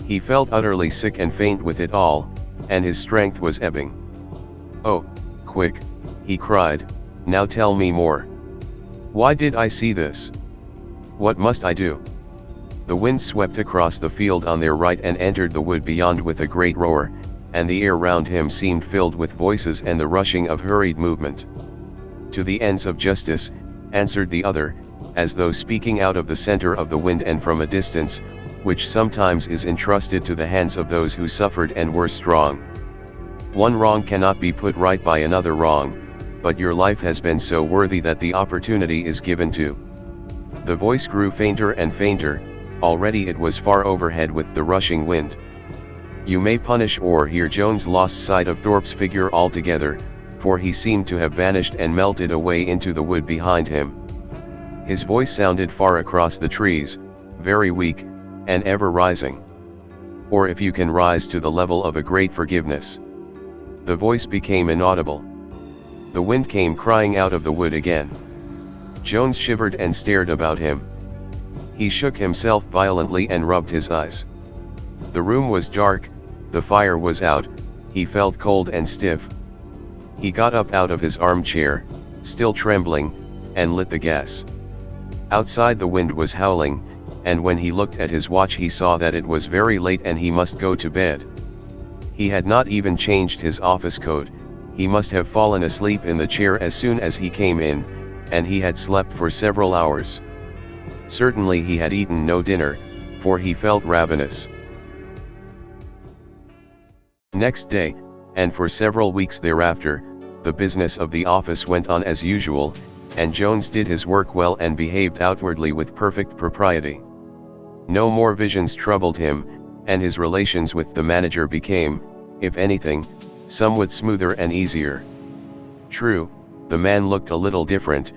He felt utterly sick and faint with it all, and his strength was ebbing. "Oh, quick," he cried, "now tell me more. Why did I see this? What must I do?" The wind swept across the field on their right and entered the wood beyond with a great roar, and the air round him seemed filled with voices and the rushing of hurried movement. "To the ends of justice," answered the other, as though speaking out of the center of the wind and from a distance, which sometimes is entrusted to the hands of those who suffered and were strong. "One wrong cannot be put right by another wrong, but your life has been so worthy that the opportunity is given to." The voice grew fainter and fainter. Already it was far overhead with the rushing wind. "You may punish," or here Jones lost sight of Thorpe's figure altogether, for he seemed to have vanished and melted away into the wood behind him. His voice sounded far across the trees, very weak, and ever rising. "Or if you can rise to the level of a great forgiveness." The voice became inaudible. The wind came crying out of the wood again. Jones shivered and stared about him. He shook himself violently and rubbed his eyes. The room was dark, the fire was out, he felt cold and stiff. He got up out of his armchair, still trembling, and lit the gas. Outside the wind was howling, and when he looked at his watch he saw that it was very late and he must go to bed. He had not even changed his office coat, he must have fallen asleep in the chair as soon as he came in, and he had slept for several hours. Certainly he had eaten no dinner, for he felt ravenous. Next day, and for several weeks thereafter, the business of the office went on as usual, and Jones did his work well and behaved outwardly with perfect propriety. No more visions troubled him, and his relations with the manager became, if anything, somewhat smoother and easier. True, the man looked a little different,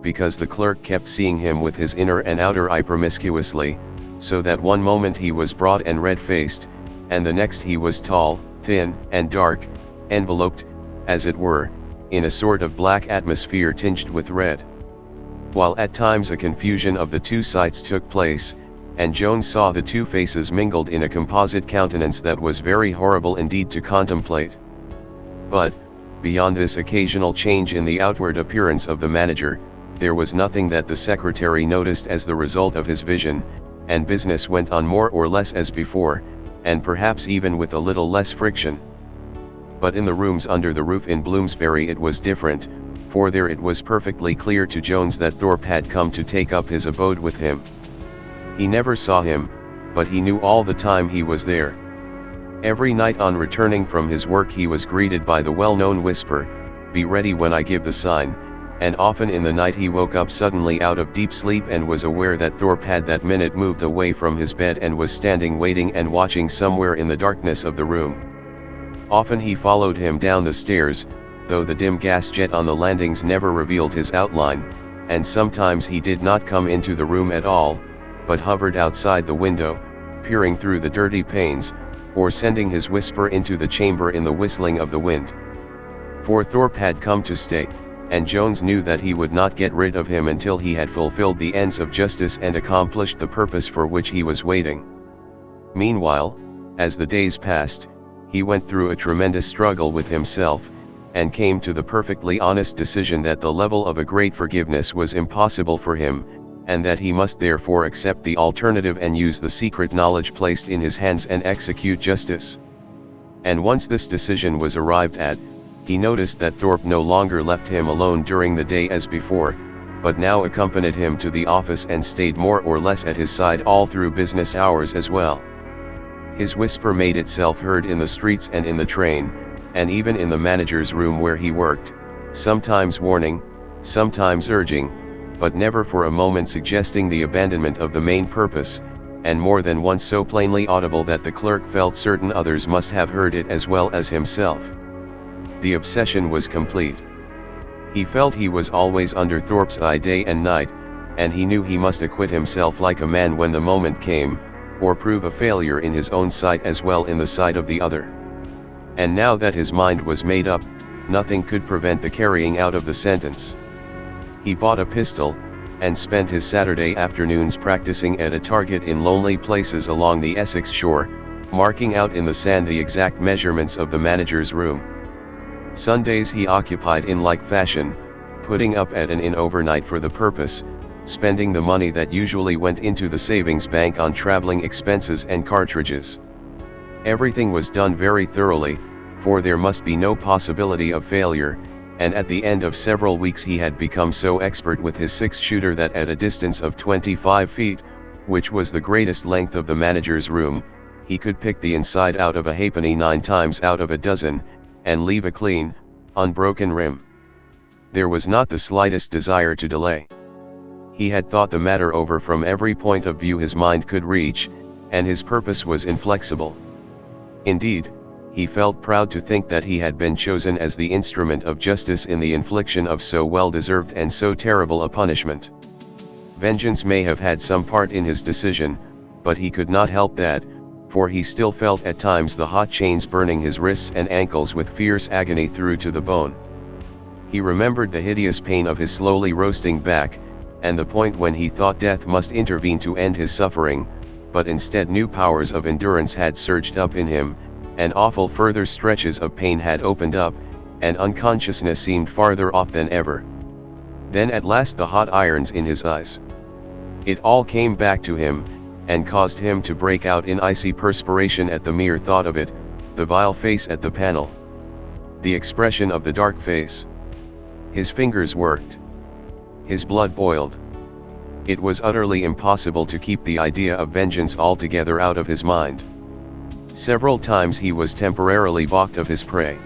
because the clerk kept seeing him with his inner and outer eye promiscuously, so that one moment he was broad and red-faced, and the next he was tall, thin, and dark, enveloped, as it were, in a sort of black atmosphere tinged with red. While at times a confusion of the two sights took place, and Jones saw the two faces mingled in a composite countenance that was very horrible indeed to contemplate. But, beyond this occasional change in the outward appearance of the manager, there was nothing that the secretary noticed as the result of his vision, and business went on more or less as before, and perhaps even with a little less friction. But in the rooms under the roof in Bloomsbury it was different, for there it was perfectly clear to Jones that Thorpe had come to take up his abode with him. He never saw him, but he knew all the time he was there. Every night on returning from his work he was greeted by the well-known whisper, "Be ready when I give the sign," and often in the night he woke up suddenly out of deep sleep and was aware that Thorpe had that minute moved away from his bed and was standing waiting and watching somewhere in the darkness of the room. Often he followed him down the stairs, though the dim gas jet on the landings never revealed his outline, and sometimes he did not come into the room at all, but hovered outside the window, peering through the dirty panes, or sending his whisper into the chamber in the whistling of the wind. For Thorpe had come to stay, and Jones knew that he would not get rid of him until he had fulfilled the ends of justice and accomplished the purpose for which he was waiting. Meanwhile, as the days passed, he went through a tremendous struggle with himself, and came to the perfectly honest decision that the level of a great forgiveness was impossible for him, and that he must therefore accept the alternative and use the secret knowledge placed in his hands and execute justice. And once this decision was arrived at, he noticed that Thorpe no longer left him alone during the day as before, but now accompanied him to the office and stayed more or less at his side all through business hours as well. His whisper made itself heard in the streets and in the train, and even in the manager's room where he worked, sometimes warning, sometimes urging, but never for a moment suggesting the abandonment of the main purpose, and more than once so plainly audible that the clerk felt certain others must have heard it as well as himself. The obsession was complete. He felt he was always under Thorpe's eye day and night, and he knew he must acquit himself like a man when the moment came, or prove a failure in his own sight as well in the sight of the other. And now that his mind was made up, nothing could prevent the carrying out of the sentence. He bought a pistol, and spent his Saturday afternoons practicing at a target in lonely places along the Essex shore, marking out in the sand the exact measurements of the manager's room. Sundays he occupied in like fashion, putting up at an inn overnight for the purpose, spending the money that usually went into the savings bank on traveling expenses and cartridges. Everything was done very thoroughly, for there must be no possibility of failure, and at the end of several weeks he had become so expert with his 6-shooter that at a distance of 25 feet, which was the greatest length of the manager's room, he could pick the inside out of a halfpenny 9 times out of a dozen, and leave a clean, unbroken rim. There was not the slightest desire to delay. He had thought the matter over from every point of view his mind could reach, and his purpose was inflexible. Indeed, he felt proud to think that he had been chosen as the instrument of justice in the infliction of so well-deserved and so terrible a punishment. Vengeance may have had some part in his decision, but he could not help that, for he still felt at times the hot chains burning his wrists and ankles with fierce agony through to the bone. He remembered the hideous pain of his slowly roasting back, and the point when he thought death must intervene to end his suffering, but instead new powers of endurance had surged up in him, and awful further stretches of pain had opened up, and unconsciousness seemed farther off than ever. Then at last the hot irons in his eyes. It all came back to him, and caused him to break out in icy perspiration at the mere thought of it, the vile face at the panel. The expression of the dark face. His fingers worked. His blood boiled. It was utterly impossible to keep the idea of vengeance altogether out of his mind. Several times he was temporarily balked of his prey.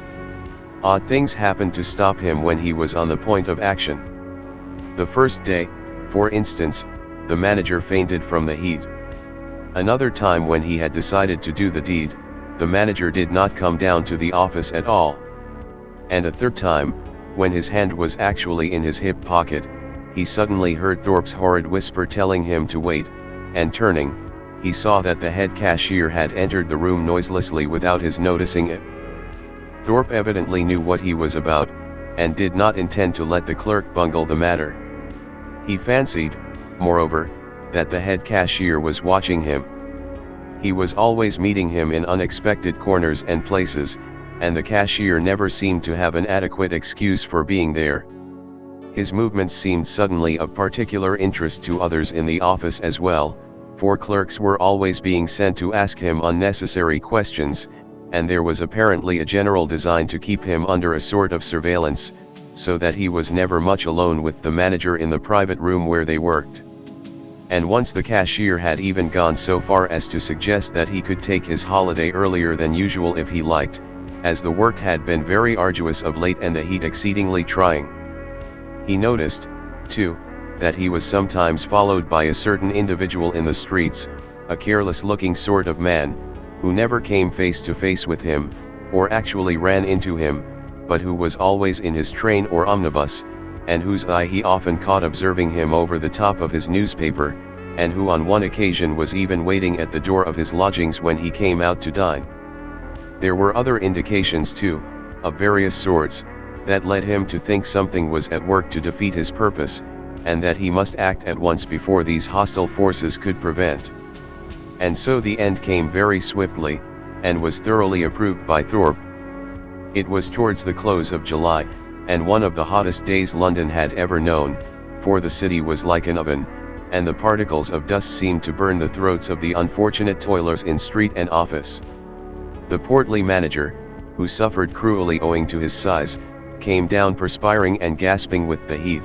Odd things happened to stop him when he was on the point of action. The first day, for instance, the manager fainted from the heat. Another time when he had decided to do the deed, the manager did not come down to the office at all. And a third time, when his hand was actually in his hip pocket, he suddenly heard Thorpe's horrid whisper telling him to wait, and turning, he saw that the head cashier had entered the room noiselessly without his noticing it. Thorpe evidently knew what he was about, and did not intend to let the clerk bungle the matter. He fancied, moreover, that the head cashier was watching him. He was always meeting him in unexpected corners and places, and the cashier never seemed to have an adequate excuse for being there. His movements seemed suddenly of particular interest to others in the office as well, for clerks were always being sent to ask him unnecessary questions, and there was apparently a general design to keep him under a sort of surveillance, so that he was never much alone with the manager in the private room where they worked. And once the cashier had even gone so far as to suggest that he could take his holiday earlier than usual if he liked, as the work had been very arduous of late and the heat exceedingly trying. He noticed, too, that he was sometimes followed by a certain individual in the streets, a careless-looking sort of man, who never came face to face with him, or actually ran into him, but who was always in his train or omnibus, and whose eye he often caught observing him over the top of his newspaper, and who on one occasion was even waiting at the door of his lodgings when he came out to dine. There were other indications too, of various sorts, that led him to think something was at work to defeat his purpose, and that he must act at once before these hostile forces could prevent. And so the end came very swiftly, and was thoroughly approved by Thorpe. It was towards the close of July, and one of the hottest days London had ever known, for the city was like an oven, and the particles of dust seemed to burn the throats of the unfortunate toilers in street and office. The portly manager, who suffered cruelly owing to his size, came down perspiring and gasping with the heat.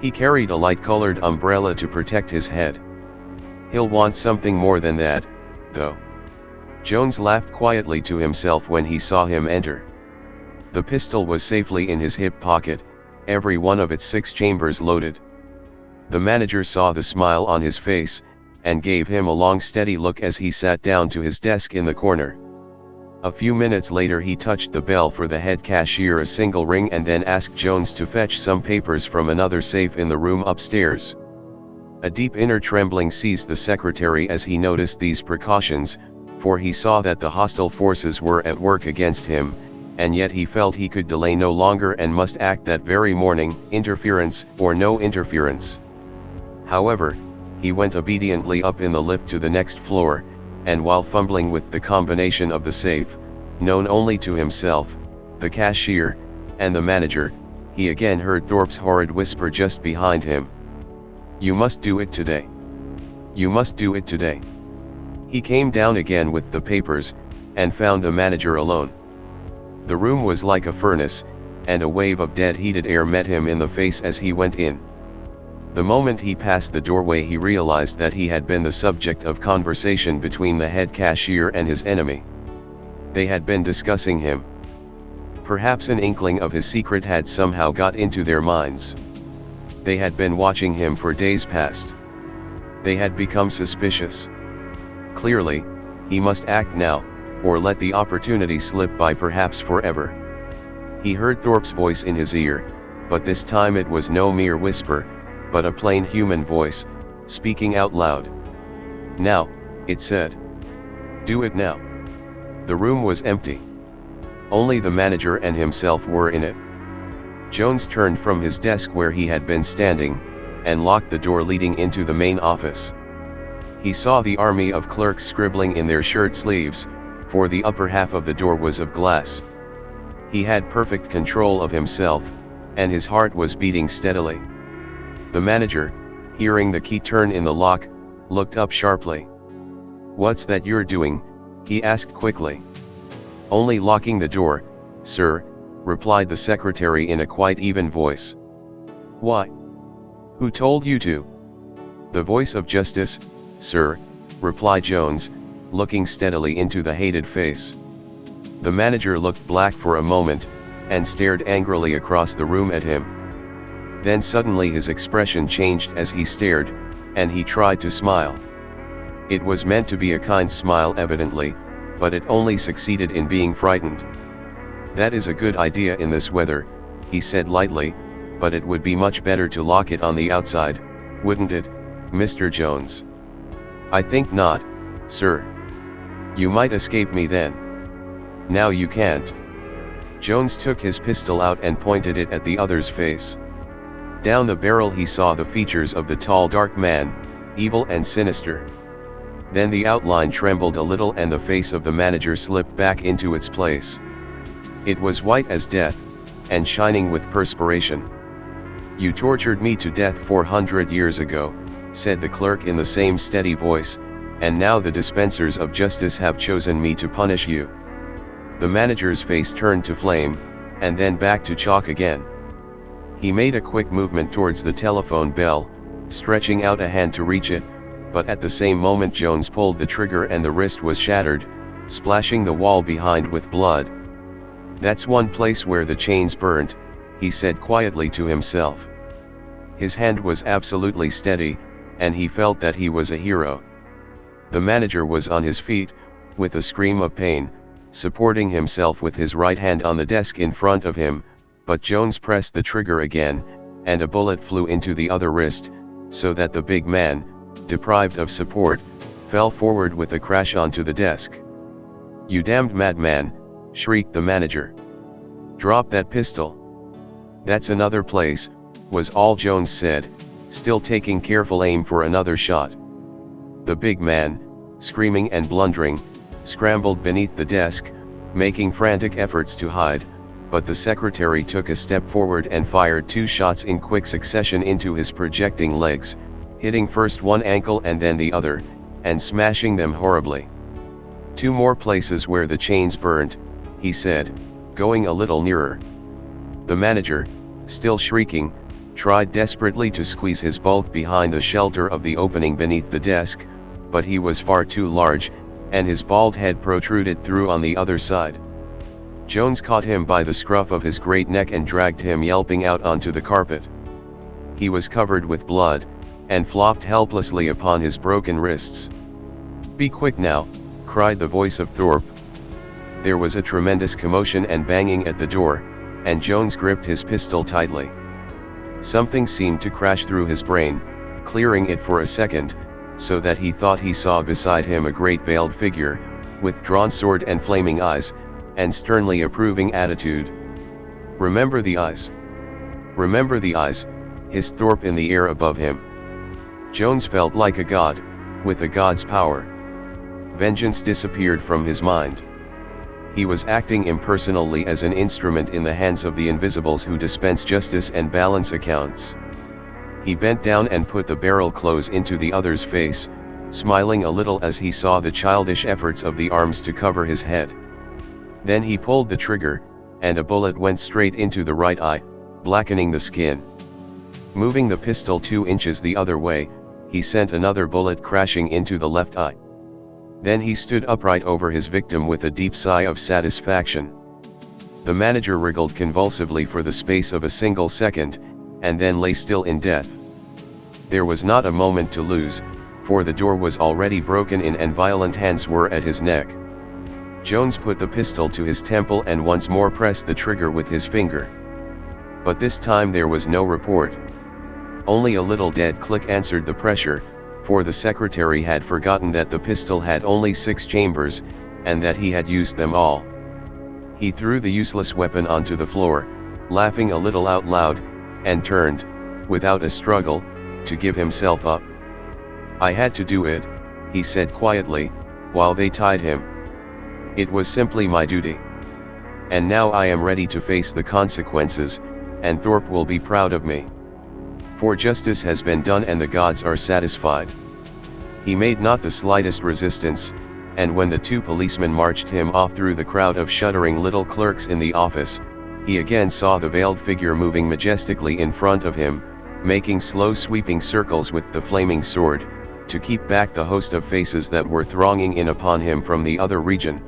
He carried a light-colored umbrella to protect his head. "He'll want something more than that, though." Jones laughed quietly to himself when he saw him enter. The pistol was safely in his hip pocket, every one of its 6 chambers loaded. The manager saw the smile on his face, and gave him a long steady look as he sat down to his desk in the corner. A few minutes later he touched the bell for the head cashier a single ring and then asked Jones to fetch some papers from another safe in the room upstairs. A deep inner trembling seized the secretary as he noticed these precautions, for he saw that the hostile forces were at work against him, and yet he felt he could delay no longer and must act that very morning, interference or no interference. However, he went obediently up in the lift to the next floor, and while fumbling with the combination of the safe, known only to himself, the cashier, and the manager, he again heard Thorpe's horrid whisper just behind him. "You must do it today. You must do it today." He came down again with the papers, and found the manager alone. The room was like a furnace, and a wave of dead heated air met him in the face as he went in. The moment he passed the doorway he realized that he had been the subject of conversation between the head cashier and his enemy. They had been discussing him. Perhaps an inkling of his secret had somehow got into their minds. They had been watching him for days past. They had become suspicious. Clearly, he must act now, or let the opportunity slip by perhaps forever. He heard Thorpe's voice in his ear, but this time it was no mere whisper, but a plain human voice, speaking out loud. "Now," it said. "Do it now." The room was empty. Only the manager and himself were in it. Jones turned from his desk where he had been standing, and locked the door leading into the main office. He saw the army of clerks scribbling in their shirt sleeves, for the upper half of the door was of glass. He had perfect control of himself, and his heart was beating steadily. The manager, hearing the key turn in the lock, looked up sharply. "What's that you're doing?" he asked quickly. "Only locking the door, sir," replied the secretary in a quite even voice. "Why? Who told you to?" "The voice of justice, sir," replied Jones, looking steadily into the hated face. The manager looked black for a moment, and stared angrily across the room at him. Then suddenly his expression changed as he stared, and he tried to smile. It was meant to be a kind smile evidently, but it only succeeded in being frightened. "That is a good idea in this weather," he said lightly, "but it would be much better to lock it on the outside, wouldn't it, Mr. Jones?" "I think not, sir. You might escape me then." "Now you can't." Jones took his pistol out and pointed it at the other's face. Down the barrel he saw the features of the tall dark man, evil and sinister. Then the outline trembled a little and the face of the manager slipped back into its place. It was white as death, and shining with perspiration. "You tortured me to death 400 years ago," said the clerk in the same steady voice, "and now the dispensers of justice have chosen me to punish you." The manager's face turned to flame, and then back to chalk again. He made a quick movement towards the telephone bell, stretching out a hand to reach it, but at the same moment Jones pulled the trigger and the wrist was shattered, splashing the wall behind with blood. "That's one place where the chains burnt," he said quietly to himself. His hand was absolutely steady, and he felt that he was a hero. The manager was on his feet, with a scream of pain, supporting himself with his right hand on the desk in front of him, but Jones pressed the trigger again, and a bullet flew into the other wrist, so that the big man, deprived of support, fell forward with a crash onto the desk. "You damned madman," shrieked the manager. "Drop that pistol." "That's another place," was all Jones said, still taking careful aim for another shot. The big man, screaming and blundering, scrambled beneath the desk, making frantic efforts to hide, but the secretary took a step forward and fired 2 shots in quick succession into his projecting legs, hitting first one ankle and then the other, and smashing them horribly. "2 more places where the chains burnt," he said, going a little nearer. The manager, still shrieking, tried desperately to squeeze his bulk behind the shelter of the opening beneath the desk, but he was far too large, and his bald head protruded through on the other side. Jones caught him by the scruff of his great neck and dragged him yelping out onto the carpet. He was covered with blood, and flopped helplessly upon his broken wrists. "Be quick now," cried the voice of Thorpe. There was a tremendous commotion and banging at the door, and Jones gripped his pistol tightly. Something seemed to crash through his brain, clearing it for a second, so that he thought he saw beside him a great veiled figure, with drawn sword and flaming eyes, and sternly approving attitude. "Remember the eyes. Remember the eyes," hissed Thorpe in the air above him. Jones felt like a god, with a god's power. Vengeance disappeared from his mind. He was acting impersonally as an instrument in the hands of the invisibles who dispense justice and balance accounts. He bent down and put the barrel close into the other's face, smiling a little as he saw the childish efforts of the arms to cover his head. Then he pulled the trigger, and a bullet went straight into the right eye, blackening the skin. Moving the pistol 2 inches the other way, he sent another bullet crashing into the left eye. Then he stood upright over his victim with a deep sigh of satisfaction. The manager wriggled convulsively for the space of a single second, and then lay still in death. There was not a moment to lose, for the door was already broken in and violent hands were at his neck. Jones put the pistol to his temple and once more pressed the trigger with his finger. But this time there was no report. Only a little dead click answered the pressure, for the secretary had forgotten that the pistol had only 6 chambers, and that he had used them all. He threw the useless weapon onto the floor, laughing a little out loud, and turned, without a struggle, to give himself up. "I had to do it," he said quietly, while they tied him. "It was simply my duty. And now I am ready to face the consequences, and Thorpe will be proud of me. For justice has been done and the gods are satisfied." He made not the slightest resistance, and when the 2 policemen marched him off through the crowd of shuddering little clerks in the office, he again saw the veiled figure moving majestically in front of him, making slow sweeping circles with the flaming sword, to keep back the host of faces that were thronging in upon him from the other region.